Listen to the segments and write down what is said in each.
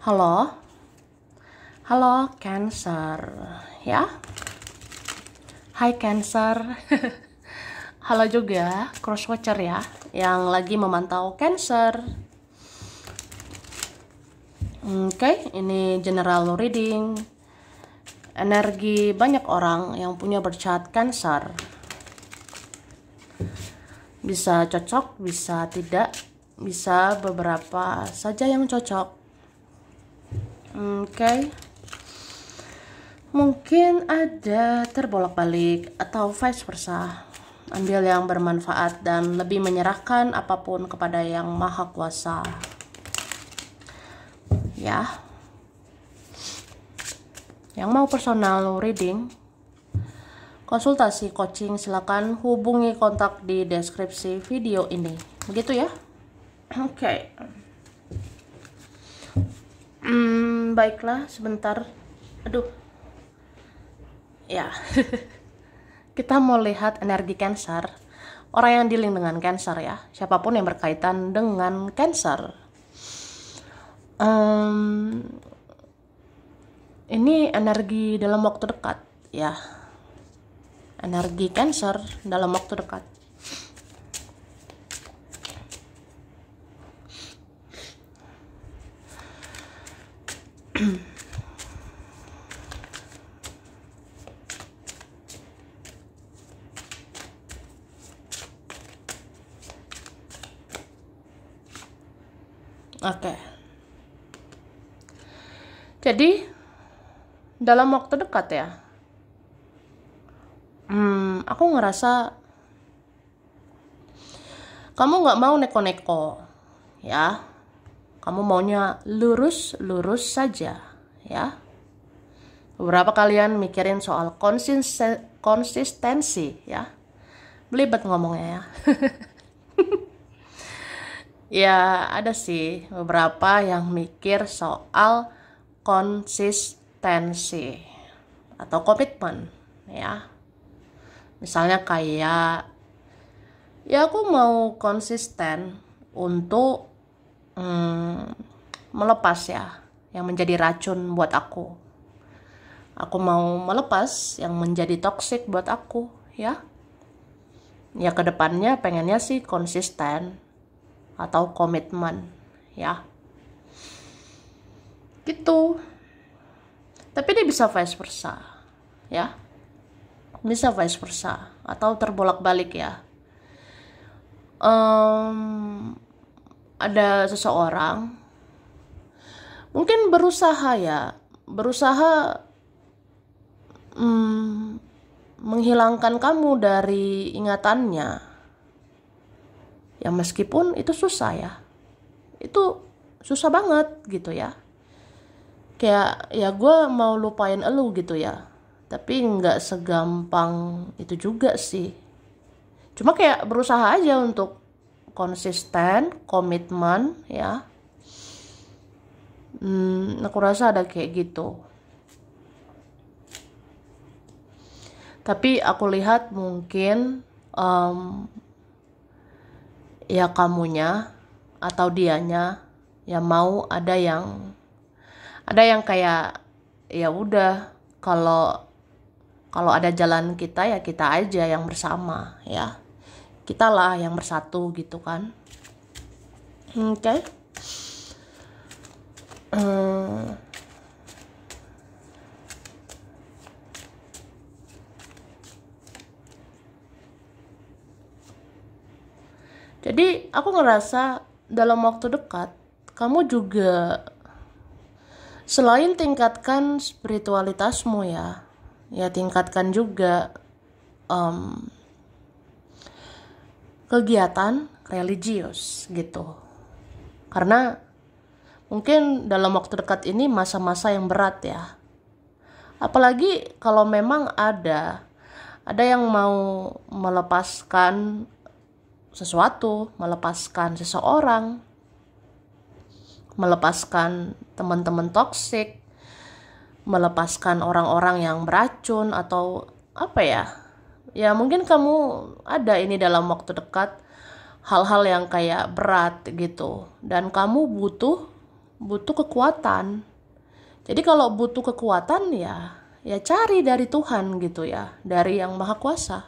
Halo, halo Cancer, ya. Hai Cancer. Halo juga crosswatcher ya, yang lagi memantau Cancer. Oke, ini general reading. Energi banyak orang yang punya bercat Cancer. Bisa cocok, bisa tidak, bisa beberapa saja yang cocok. Oke. Mungkin ada terbolak-balik atau vice versa. Ambil yang bermanfaat dan lebih menyerahkan apapun kepada Yang Maha Kuasa. Ya. Yang mau personal reading, konsultasi coaching, silakan hubungi kontak di deskripsi video ini. Begitu ya. Oke. Baiklah, sebentar. Aduh. Ya. Kita mau lihat energi Cancer. Orang yang dealing dengan Cancer ya. Siapapun yang berkaitan dengan Cancer. Ini energi dalam waktu dekat ya. Energi Cancer dalam waktu dekat. Oke. Jadi dalam waktu dekat ya, aku ngerasa kamu nggak mau neko-neko, ya. Kamu maunya lurus-lurus saja, ya. Beberapa kalian mikirin soal konsistensi, ya. Belibet ngomongnya ya. Ya, ada sih beberapa yang mikir soal konsistensi atau komitmen, ya. Misalnya kayak, ya aku mau konsisten untuk melepas ya, yang menjadi racun buat aku. Aku mau melepas yang menjadi toksik buat aku, ya. Ya kedepannya pengennya sih konsisten atau komitmen ya gitu. Tapi dia bisa vice versa ya, bisa vice versa atau terbolak-balik ya. Ada seseorang mungkin berusaha menghilangkan kamu dari ingatannya. Ya meskipun itu susah ya. Itu susah banget gitu ya. Kayak ya gue mau lupain elu gitu ya. Tapi gak segampang itu juga sih. Cuma kayak berusaha aja untuk konsisten, komitmen ya. Aku rasa ada kayak gitu. Tapi aku lihat mungkin ya kamunya atau dianya ya mau ada yang kayak ya udah, kalau ada jalan kita ya kita aja yang bersama ya, kita lah yang bersatu gitu kan. Oke. Jadi aku ngerasa dalam waktu dekat kamu juga selain tingkatkan spiritualitasmu ya tingkatkan juga kegiatan religius gitu. Karena mungkin dalam waktu dekat ini masa-masa yang berat ya. Apalagi kalau memang ada yang mau melepaskan sesuatu, melepaskan seseorang, melepaskan teman-teman toksik, melepaskan orang-orang yang beracun atau apa ya. Ya mungkin kamu ada ini dalam waktu dekat hal-hal yang kayak berat gitu, dan kamu butuh butuh kekuatan. Jadi kalau butuh kekuatan ya cari dari Tuhan gitu ya, dari Yang Maha Kuasa.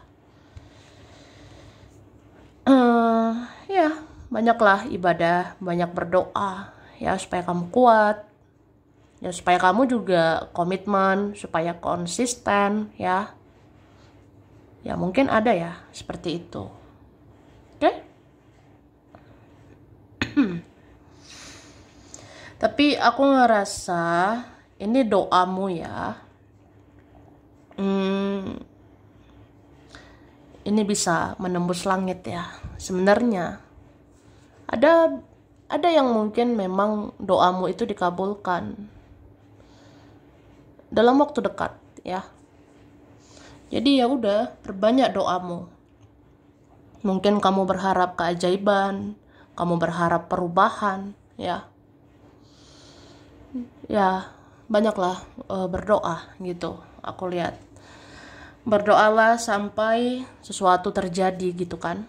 Ya banyaklah ibadah, banyak berdoa ya supaya kamu kuat, ya supaya kamu juga komitmen, supaya konsisten ya. Ya mungkin ada ya seperti itu. Oke? Tapi aku ngerasa ini doamu ya. Ini bisa menembus langit ya. Sebenarnya ada yang mungkin memang doamu itu dikabulkan dalam waktu dekat ya. Jadi ya udah, perbanyak doamu. Mungkin kamu berharap keajaiban, kamu berharap perubahan ya. Ya, banyaklah berdoa gitu. Aku lihat. Berdoalah sampai sesuatu terjadi gitu kan.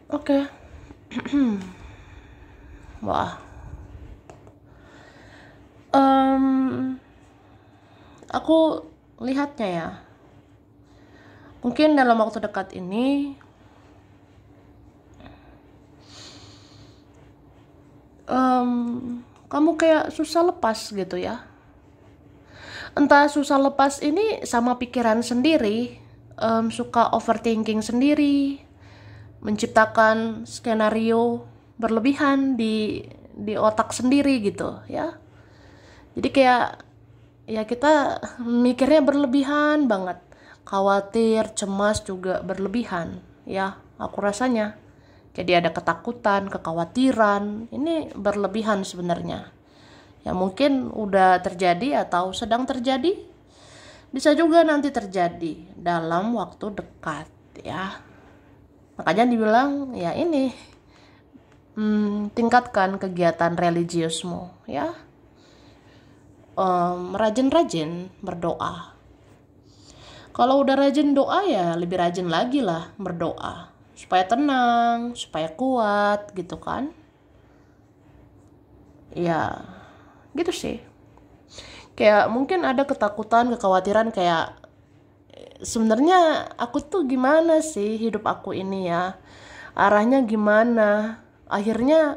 Oke. Wah. Aku lihatnya ya. Mungkin dalam waktu dekat ini kamu kayak susah lepas gitu ya. Entah susah lepas ini sama pikiran sendiri, suka overthinking sendiri, menciptakan skenario berlebihan di otak sendiri gitu ya. Jadi kayak ya kita mikirnya berlebihan banget, khawatir, cemas juga berlebihan ya. Aku rasanya jadi ada ketakutan, kekhawatiran, ini berlebihan sebenarnya. Ya mungkin udah terjadi atau sedang terjadi, bisa juga nanti terjadi dalam waktu dekat ya. Makanya dibilang ya ini tingkatkan kegiatan religiusmu ya. Rajin-rajin berdoa. Kalau udah rajin doa ya lebih rajin lagi lah berdoa. Supaya tenang, supaya kuat gitu kan. Ya gitu sih. Kayak mungkin ada ketakutan, kekhawatiran kayak sebenarnya aku tuh gimana sih hidup aku ini ya. Arahnya gimana? Akhirnya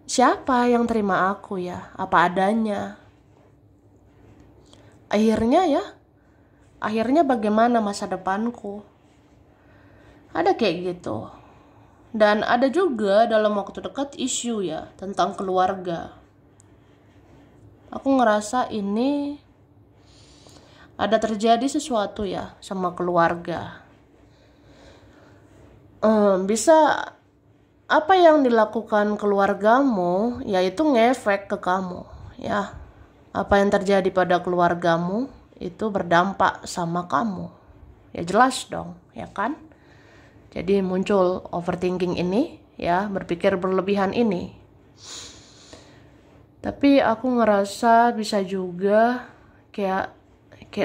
siapa yang terima aku ya? Apa adanya? Akhirnya bagaimana masa depanku? Ada kayak gitu. Dan ada juga dalam waktu dekat isu ya tentang keluarga. Aku ngerasa ini ada terjadi sesuatu ya sama keluarga. Bisa apa yang dilakukan keluargamu yaitu ngefek ke kamu ya. Apa yang terjadi pada keluargamu itu berdampak sama kamu. Ya jelas dong, ya kan? Jadi muncul overthinking ini, ya, berpikir berlebihan ini. Tapi aku ngerasa bisa juga kayak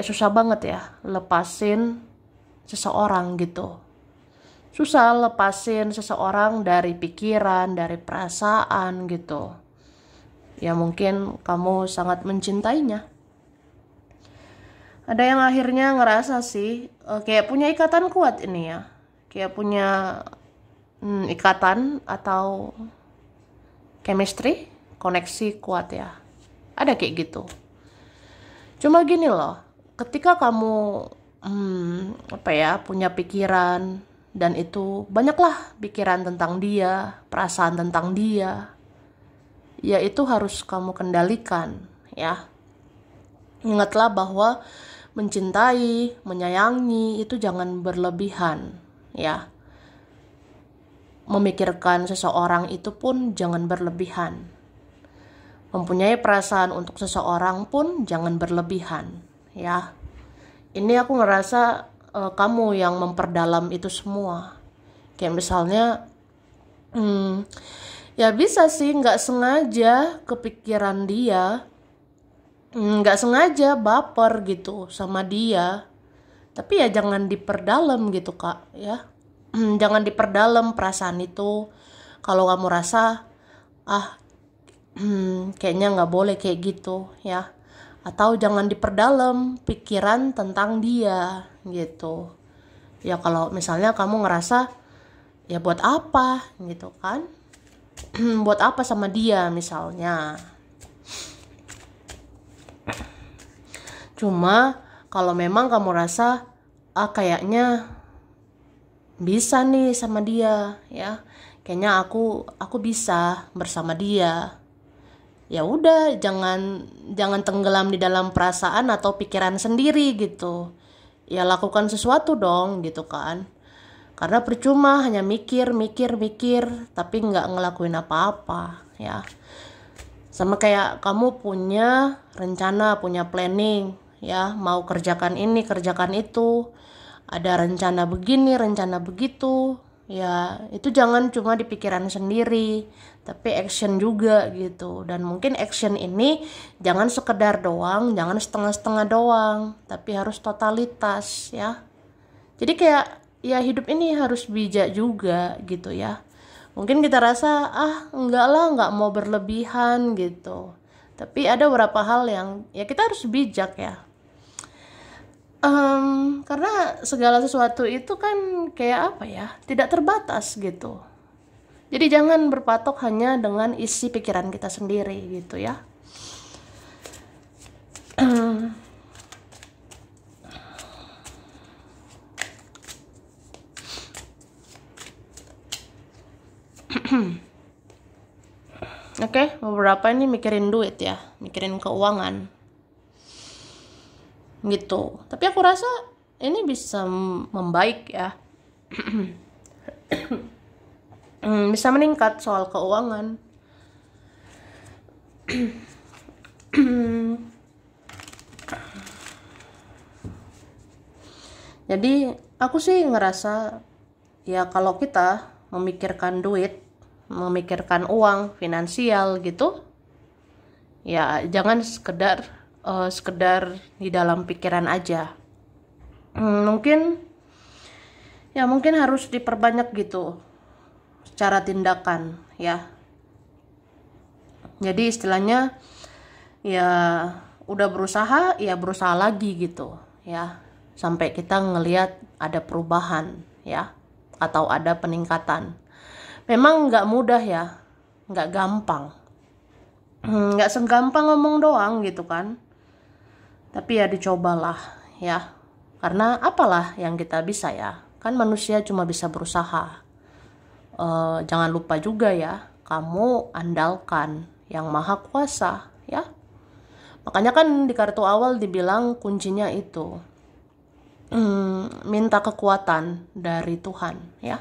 susah banget ya lepasin seseorang gitu. Susah lepasin seseorang dari pikiran, dari perasaan gitu. Ya mungkin kamu sangat mencintainya. Ada yang akhirnya ngerasa sih kayak punya ikatan kuat ini ya. Kayak punya ikatan atau chemistry, koneksi kuat ya. Ada kayak gitu. Cuma gini loh, ketika kamu punya pikiran dan itu banyaklah pikiran tentang dia, perasaan tentang dia, ya itu harus kamu kendalikan ya. Ingatlah bahwa mencintai, menyayangi itu jangan berlebihan ya. Memikirkan seseorang itu pun jangan berlebihan. Mempunyai perasaan untuk seseorang pun jangan berlebihan ya. Ini aku ngerasa kamu yang memperdalam itu semua. Kayak misalnya ya bisa sih nggak sengaja kepikiran dia, nggak sengaja baper gitu sama dia. Tapi ya jangan diperdalam gitu kak ya. Jangan diperdalam perasaan itu. Kalau kamu rasa kayaknya nggak boleh kayak gitu ya. Atau jangan diperdalam pikiran tentang dia gitu. Ya kalau misalnya kamu ngerasa ya buat apa gitu kan. Buat apa sama dia misalnya. Cuma kalau memang kamu rasa kayaknya bisa nih sama dia ya. Kayaknya aku bisa bersama dia. Ya udah, jangan tenggelam di dalam perasaan atau pikiran sendiri gitu. Ya lakukan sesuatu dong gitu kan. Karena percuma hanya mikir tapi nggak ngelakuin apa-apa ya. Sama kayak kamu punya rencana, punya planning ya, mau kerjakan ini, kerjakan itu. Ada rencana begini, rencana begitu. Ya, itu jangan cuma di pikiran sendiri, tapi action juga gitu. Dan mungkin action ini jangan sekedar doang, jangan setengah-setengah doang, tapi harus totalitas ya. Jadi kayak ya hidup ini harus bijak juga gitu ya. Mungkin kita rasa enggak lah, enggak mau berlebihan gitu. Tapi ada beberapa hal yang ya kita harus bijak ya. Karena segala sesuatu itu kan kayak apa ya, tidak terbatas gitu. Jadi jangan berpatok hanya dengan isi pikiran kita sendiri gitu ya. Oke, beberapa ini mikirin duit ya, mikirin keuangan gitu. Tapi aku rasa ini bisa membaik ya. Bisa meningkat soal keuangan. Jadi aku sih ngerasa ya kalau kita memikirkan duit, memikirkan uang, finansial gitu, ya jangan sekedar di dalam pikiran aja. Mungkin harus diperbanyak gitu secara tindakan ya. Jadi istilahnya ya udah berusaha ya berusaha lagi gitu ya, sampai kita ngelihat ada perubahan ya, atau ada peningkatan. Memang nggak mudah ya, nggak gampang, nggak segampang ngomong doang gitu kan. Tapi ya dicobalah ya, karena apalah yang kita bisa ya, kan manusia cuma bisa berusaha. Jangan lupa juga ya, kamu andalkan yang maha kuasa ya. Makanya kan di kartu awal dibilang kuncinya itu minta kekuatan dari Tuhan ya.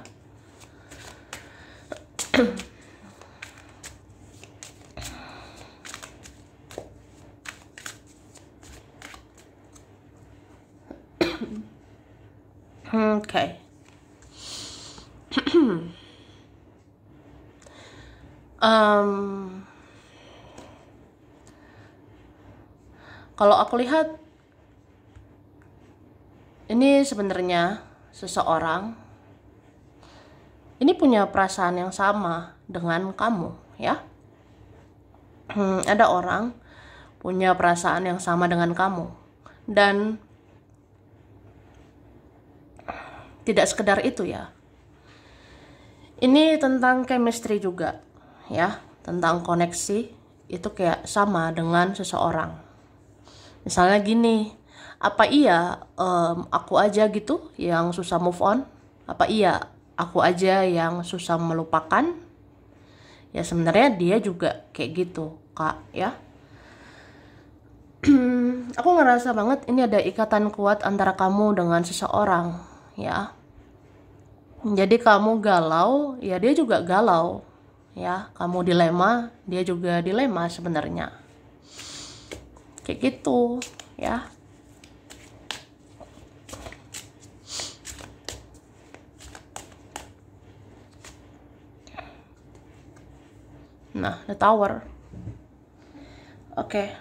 Oke. Kalau aku lihat ini sebenarnya seseorang ini punya perasaan yang sama dengan kamu ya. Ada orang punya perasaan yang sama dengan kamu, dan tidak sekedar itu ya. Ini tentang chemistry juga ya, tentang koneksi. Itu kayak sama dengan seseorang. Misalnya gini, apa iya aku aja gitu yang susah move on? Apa iya aku aja yang susah melupakan? Ya sebenarnya dia juga kayak gitu kak ya. Aku ngerasa banget ini ada ikatan kuat antara kamu dengan seseorang ya. Jadi kamu galau, ya dia juga galau ya. Kamu dilema, dia juga dilema sebenarnya. Kayak gitu ya. Nah, the tower. Oke.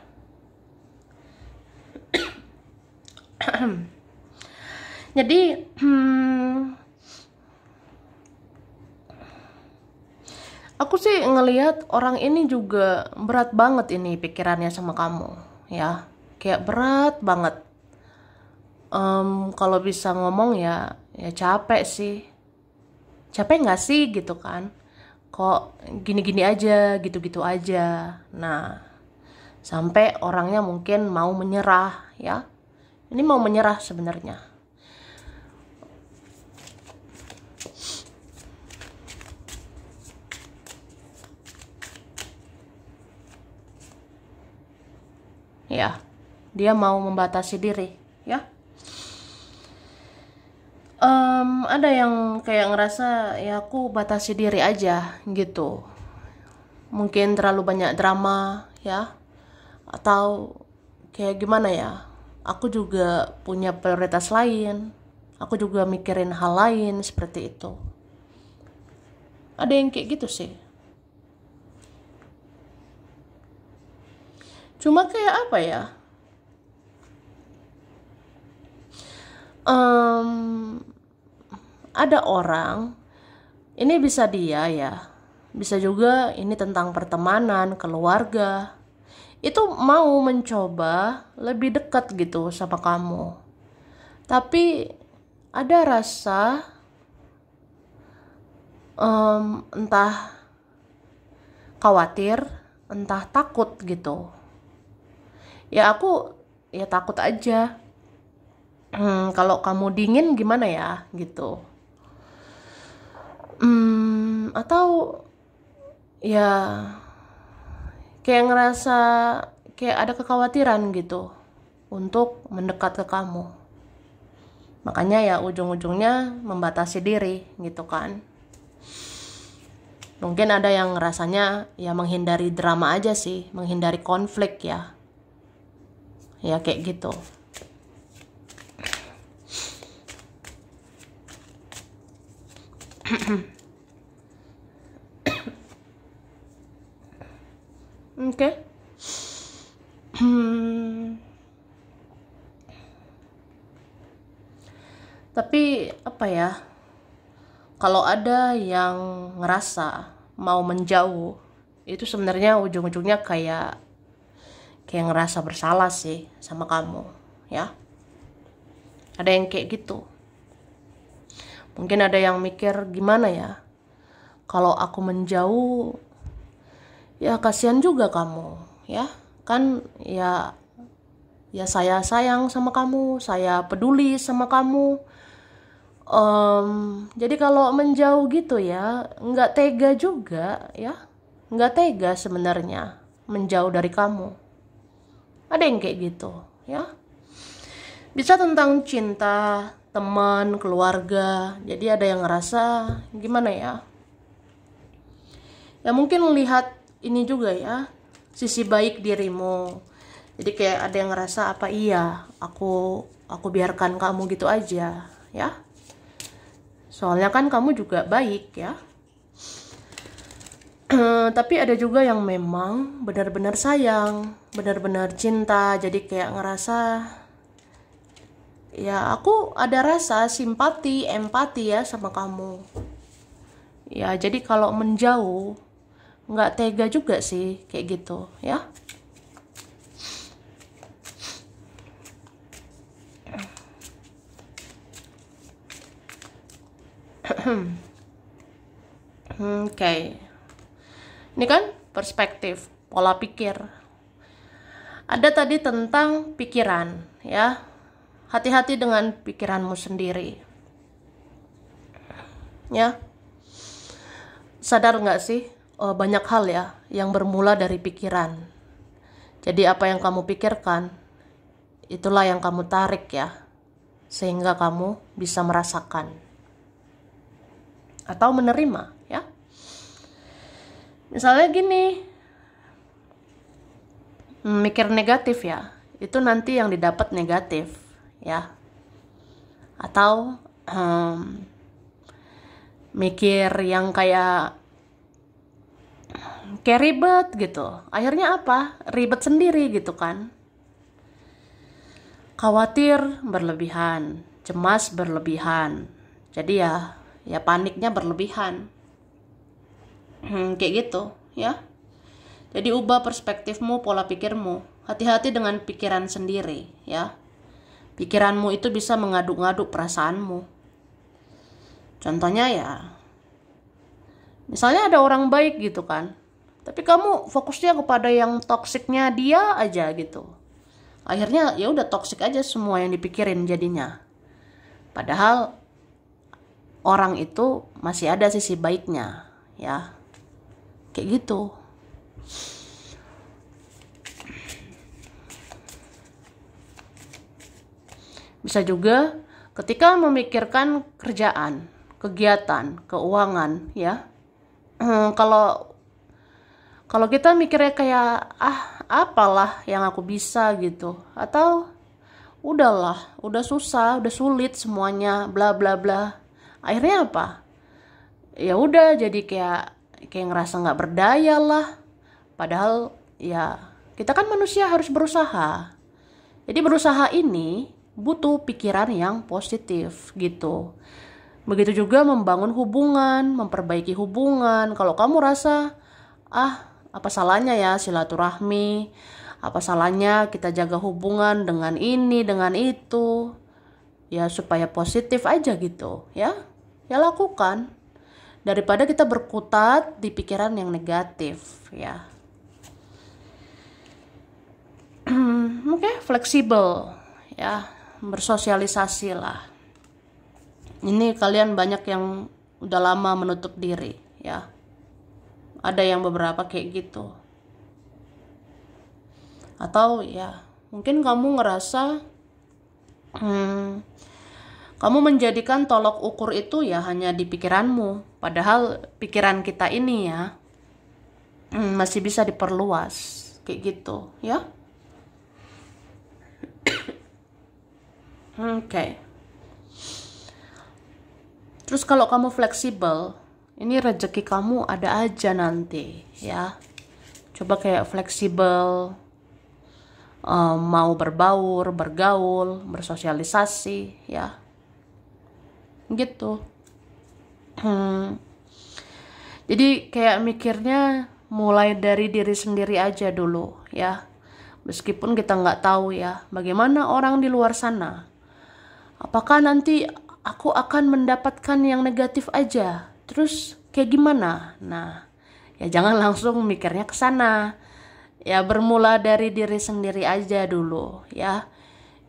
Jadi aku sih ngelihat orang ini juga berat banget ini pikirannya sama kamu, ya. Kayak berat banget. Kalau bisa ngomong ya capek sih. Capek nggak sih gitu kan? Kok gini-gini aja, gitu-gitu aja. Nah, sampai orangnya mungkin mau menyerah, ya. Ini mau menyerah sebenarnya. Ya, dia mau membatasi diri, ya. Ada yang kayak ngerasa ya aku batasi diri aja gitu. Mungkin terlalu banyak drama, ya. Atau kayak gimana ya? Aku juga punya prioritas lain. Aku juga mikirin hal lain seperti itu. Ada yang kayak gitu sih. Cuma kayak apa ya? Ada orang, ini bisa dia ya, bisa juga ini tentang pertemanan, keluarga, itu mau mencoba lebih dekat gitu sama kamu. Tapi ada rasa entah khawatir, entah takut gitu. Ya aku ya takut aja. Kalau kamu dingin gimana ya gitu. Atau ya kayak ngerasa kayak ada kekhawatiran gitu untuk mendekat ke kamu. Makanya ya ujung-ujungnya membatasi diri gitu kan. Mungkin ada yang rasanya ya menghindari drama aja sih, menghindari konflik ya. Ya kayak gitu. Oke. Tapi apa ya? Kalau ada yang ngerasa mau menjauh, itu sebenarnya ujung-ujungnya kayak ngerasa bersalah sih sama kamu, ya. Ada yang kayak gitu. Mungkin ada yang mikir gimana ya? Kalau aku menjauh, ya kasihan juga kamu, ya. Kan ya saya sayang sama kamu, saya peduli sama kamu. Jadi kalau menjauh gitu ya, nggak tega juga ya, nggak tega sebenarnya menjauh dari kamu. Ada yang kayak gitu, ya. Bisa tentang cinta, teman, keluarga. Jadi ada yang ngerasa gimana ya? Ya mungkin lihat ini juga ya, sisi baik dirimu. Jadi kayak ada yang ngerasa apa iya, aku biarkan kamu gitu aja, ya. Soalnya kan kamu juga baik ya. Tapi ada juga yang memang benar-benar sayang, benar-benar cinta. Jadi kayak ngerasa ya aku ada rasa simpati, empati ya sama kamu. Ya jadi kalau menjauh nggak tega juga sih kayak gitu ya. Oke. Ini kan perspektif, pola pikir. Ada tadi tentang pikiran, ya. Hati-hati dengan pikiranmu sendiri. Ya. Sadar nggak sih? Banyak hal ya yang bermula dari pikiran. Jadi apa yang kamu pikirkan, itulah yang kamu tarik ya. Sehingga kamu bisa merasakan. Atau menerima, ya. Misalnya gini, mikir negatif ya, itu nanti yang didapat negatif ya. Atau mikir yang kayak ribet gitu, akhirnya apa? Ribet sendiri gitu kan. khawatir berlebihan, cemas berlebihan. Jadi ya paniknya berlebihan. Kayak gitu, ya. Jadi ubah perspektifmu, pola pikirmu. Hati-hati dengan pikiran sendiri, ya. Pikiranmu itu bisa mengaduk-ngaduk perasaanmu. Contohnya ya, misalnya ada orang baik gitu kan, tapi kamu fokusnya kepada yang toksiknya dia aja gitu. Akhirnya ya udah toksik aja semua yang dipikirin jadinya. Padahal orang itu masih ada sisi baiknya, ya. Kayak gitu. Bisa juga ketika memikirkan kerjaan, kegiatan, keuangan, ya. Kalau kita mikirnya kayak apalah yang aku bisa gitu, atau udahlah, udah susah, udah sulit semuanya, bla bla bla. Akhirnya apa? Ya udah jadi kayak ngerasa nggak berdaya lah. Padahal ya kita kan manusia harus berusaha. Jadi berusaha ini butuh pikiran yang positif gitu. Begitu juga membangun hubungan, memperbaiki hubungan. Kalau kamu rasa apa salahnya ya silaturahmi, apa salahnya kita jaga hubungan dengan ini, dengan itu, ya supaya positif aja gitu, ya lakukan, daripada kita berkutat di pikiran yang negatif, ya. Oke, fleksibel, ya, bersosialisasi lah. Ini kalian banyak yang udah lama menutup diri, ya. Ada yang beberapa kayak gitu. Atau ya mungkin kamu ngerasa kamu menjadikan tolok ukur itu ya hanya di pikiranmu. Padahal pikiran kita ini ya masih bisa diperluas. Kayak gitu, ya. Oke. Terus kalau kamu fleksibel, ini rezeki kamu ada aja nanti, ya. Coba kayak fleksibel, mau berbaur, bergaul, bersosialisasi, ya. Gitu. Jadi kayak mikirnya mulai dari diri sendiri aja dulu, ya. Meskipun kita nggak tahu ya, bagaimana orang di luar sana. Apakah nanti aku akan mendapatkan yang negatif aja? Terus kayak gimana? Nah, ya jangan langsung mikirnya ke sana. Ya bermula dari diri sendiri aja dulu, ya.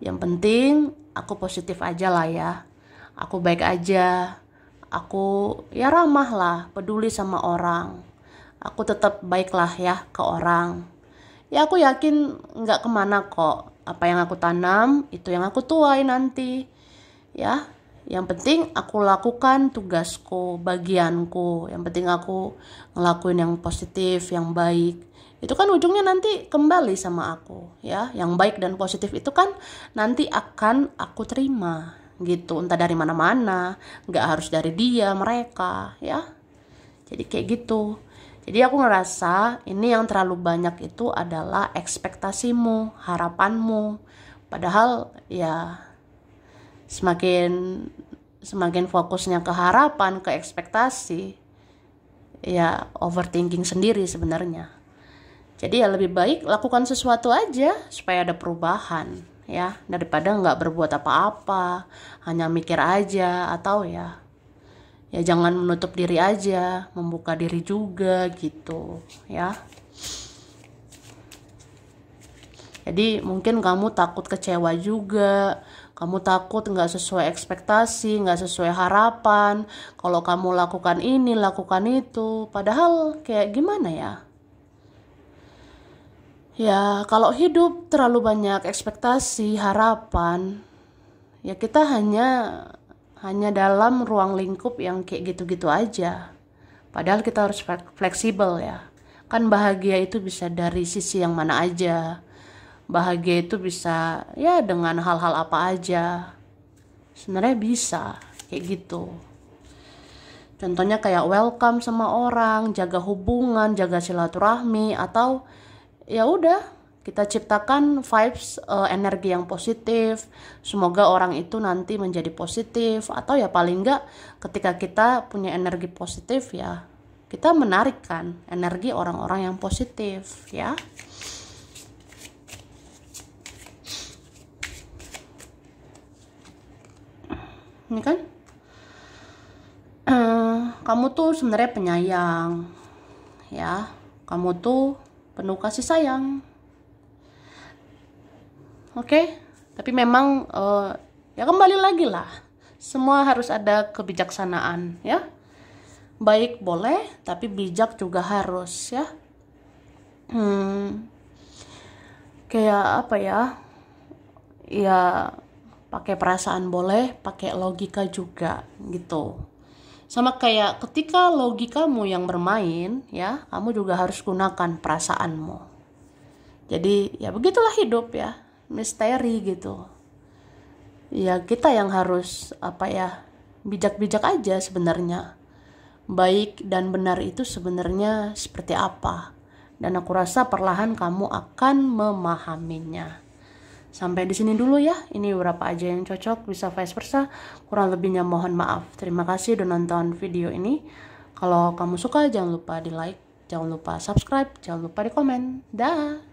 Yang penting aku positif aja lah ya. Aku baik aja. Aku ya ramah lah, peduli sama orang. Aku tetap baiklah ya ke orang. Ya aku yakin nggak kemana kok. Apa yang aku tanam, itu yang aku tuai nanti. Ya, yang penting aku lakukan tugasku, bagianku. Yang penting aku ngelakuin yang positif, yang baik. Itu kan ujungnya nanti kembali sama aku, ya. Yang baik dan positif itu kan nanti akan aku terima, gitu. Entah dari mana-mana, nggak harus dari dia, mereka, ya. Jadi kayak gitu. Jadi aku ngerasa ini yang terlalu banyak itu adalah ekspektasimu, harapanmu. Padahal ya semakin fokusnya ke harapan, ke ekspektasi, ya overthinking sendiri sebenarnya. Jadi ya lebih baik lakukan sesuatu aja supaya ada perubahan, ya, daripada nggak berbuat apa-apa, hanya mikir aja, atau ya jangan menutup diri aja, membuka diri juga gitu, ya. Jadi mungkin kamu takut kecewa juga, kamu takut nggak sesuai ekspektasi, nggak sesuai harapan. Kalau kamu lakukan ini, lakukan itu, padahal kayak gimana ya? Ya kalau hidup terlalu banyak ekspektasi, harapan, ya kita hanya dalam ruang lingkup yang kayak gitu-gitu aja. Padahal kita harus fleksibel ya. Kan bahagia itu bisa dari sisi yang mana aja. Bahagia itu bisa ya dengan hal-hal apa aja. Sebenarnya bisa kayak gitu. Contohnya kayak welcome sama orang, jaga hubungan, jaga silaturahmi, atau ya udah Kita ciptakan vibes, energi yang positif. Semoga orang itu nanti menjadi positif, atau ya paling enggak ketika kita punya energi positif ya, kita menarikkan energi orang-orang yang positif ya. Ini kan kamu tuh sebenarnya penyayang ya, kamu tuh penuh kasih sayang. Oke, tapi memang ya kembali lagi lah, semua harus ada kebijaksanaan ya. Baik boleh, tapi bijak juga harus ya. Kayak apa ya? Ya pakai perasaan boleh, pakai logika juga gitu. Sama kayak ketika logikamu yang bermain ya, kamu juga harus gunakan perasaanmu. Jadi ya begitulah hidup ya, misteri gitu. Ya kita yang harus apa ya, bijak-bijak aja sebenarnya. Baik dan benar itu sebenarnya seperti apa. Dan aku rasa perlahan kamu akan memahaminya. Sampai di sini dulu ya. Ini beberapa aja yang cocok, bisa vice versa. Kurang lebihnya mohon maaf. Terima kasih udah nonton video ini. Kalau kamu suka jangan lupa di like, jangan lupa subscribe, jangan lupa di komen. Dah.